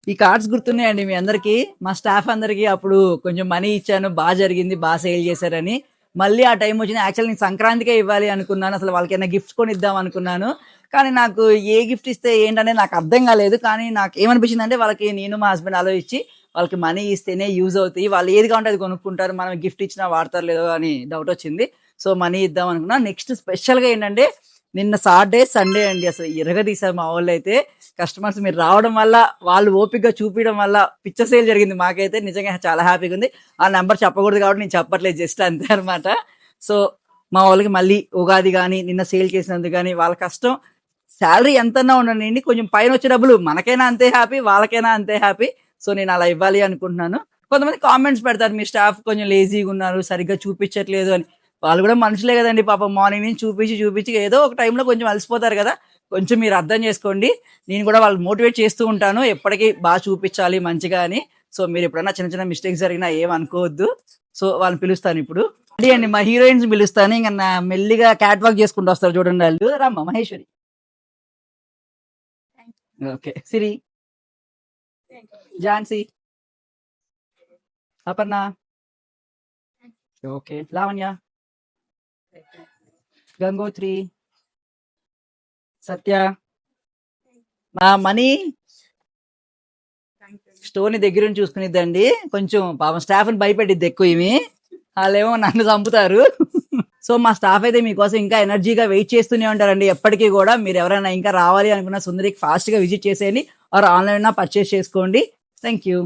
ఈ కార్డ్స్ గుర్తున్నాయండి మీ అందరికి, మా స్టాఫ్ అందరికి అప్పుడు కొంచెం మనీ ఇచ్చాను, బాగా జరిగింది, బాగా సేల్ చేశారని. మళ్ళీ ఆ టైం వచ్చింది. యాక్చువల్ నేను సంక్రాంతికే ఇవ్వాలి అనుకున్నాను, అసలు వాళ్ళకి ఏమైనా గిఫ్ట్స్ కొని ఇద్దాం అనుకున్నాను. కానీ నాకు ఏ గిఫ్ట్ ఇస్తే ఏంటనేది నాకు అర్థం కాలేదు. కానీ నాకు ఏమనిపించింది అంటే, వాళ్ళకి నేను మా హస్బెండ్ ఆలోచించి వాళ్ళకి మనీ ఇస్తేనే యూజ్ అవుతాయి, వాళ్ళు ఏది కావాలంటే అది కొనుక్కుంటారు, మనం గిఫ్ట్ ఇచ్చినా వాడతారు లేదో అని డౌట్ వచ్చింది. సో మనీ ఇద్దాం అనుకున్నా. నెక్స్ట్ స్పెషల్గా ఏంటంటే, నిన్న సాటర్డే సండే అండి, అసలు ఎరగదీశారు మా వాళ్ళు అయితే. కస్టమర్స్ మీరు రావడం వల్ల, వాళ్ళు ఓపికగా చూపించడం వల్ల పిచ్చ సేల్ జరిగింది మాకైతే. నిజంగా చాలా హ్యాపీగా ఉంది. ఆ నెంబర్ చెప్పకూడదు కాబట్టి నేను చెప్పట్లేదు, జస్ట్ అంతే అనమాట. సో మా వాళ్ళకి మళ్ళీ ఉగాది కానీ నిన్న సేల్ చేసినందుకు కానీ వాళ్ళ కష్టం, శాలరీ ఎంతన్నా ఉండనండి, కొంచెం పైన వచ్చే డబ్బులు మనకైనా అంతే హ్యాపీ, వాళ్ళకైనా అంతే హ్యాపీ. సో నేను అలా ఇవ్వాలి అనుకుంటున్నాను. కొంతమంది కామెంట్స్ పెడతారు, మీ స్టాఫ్ కొంచెం లేజీగా ఉన్నారు, సరిగ్గా చూపించట్లేదు అని. వాళ్ళు కూడా మనుషులే కదండి పాపం, మార్నింగ్ నుంచి చూపించి చూపించి ఏదో ఒక టైంలో కొంచెం అలసిపోతారు కదా. కొంచెం మీరు అర్థం చేసుకోండి. నేను కూడా వాళ్ళు మోటివేట్ చేస్తూ ఉంటాను, ఎప్పటికీ బాగా చూపించాలి మంచిగా అని. సో మీరు ఎప్పుడైనా చిన్న చిన్న మిస్టేక్స్ జరిగినా ఏం అనుకోవద్దు. సో వాళ్ళని పిలుస్తాను ఇప్పుడు. రెడీ అండి, మా హీరోయిన్స్ పిలుస్తాను. ఇంకా మెల్లిగా క్యాట్ వాక్ చేసుకుంటూ వస్తారు చూడండి వాళ్ళు. రమ్మ మహేశ్వరి, ఓకే, సిరి, ఝాన్సీ, అపర్ణ, ఓకే, లావణ్య, గంగోత్రి, సత్య, మా మనీ స్టోర్ ని దగ్గర నుంచి చూసుకునిద్దండి. కొంచెం పాపం స్టాఫ్ ని భయపెట్టిద్ది ఎక్కువ ఇవి, వాళ్ళేమో నన్ను చంపుతారు. సో మా స్టాఫ్ అయితే మీకోసం ఇంకా ఎనర్జీగా వెయిట్ చేస్తూనే ఉంటారండి ఎప్పటికీ కూడా. మీరు ఎవరైనా ఇంకా రావాలి అనుకున్న సుందరికి ఫాస్ట్ గా విజిట్ చేసేయండి, ఆర్ ఆన్లైన్ పర్చేస్ చేసుకోండి. Thank you.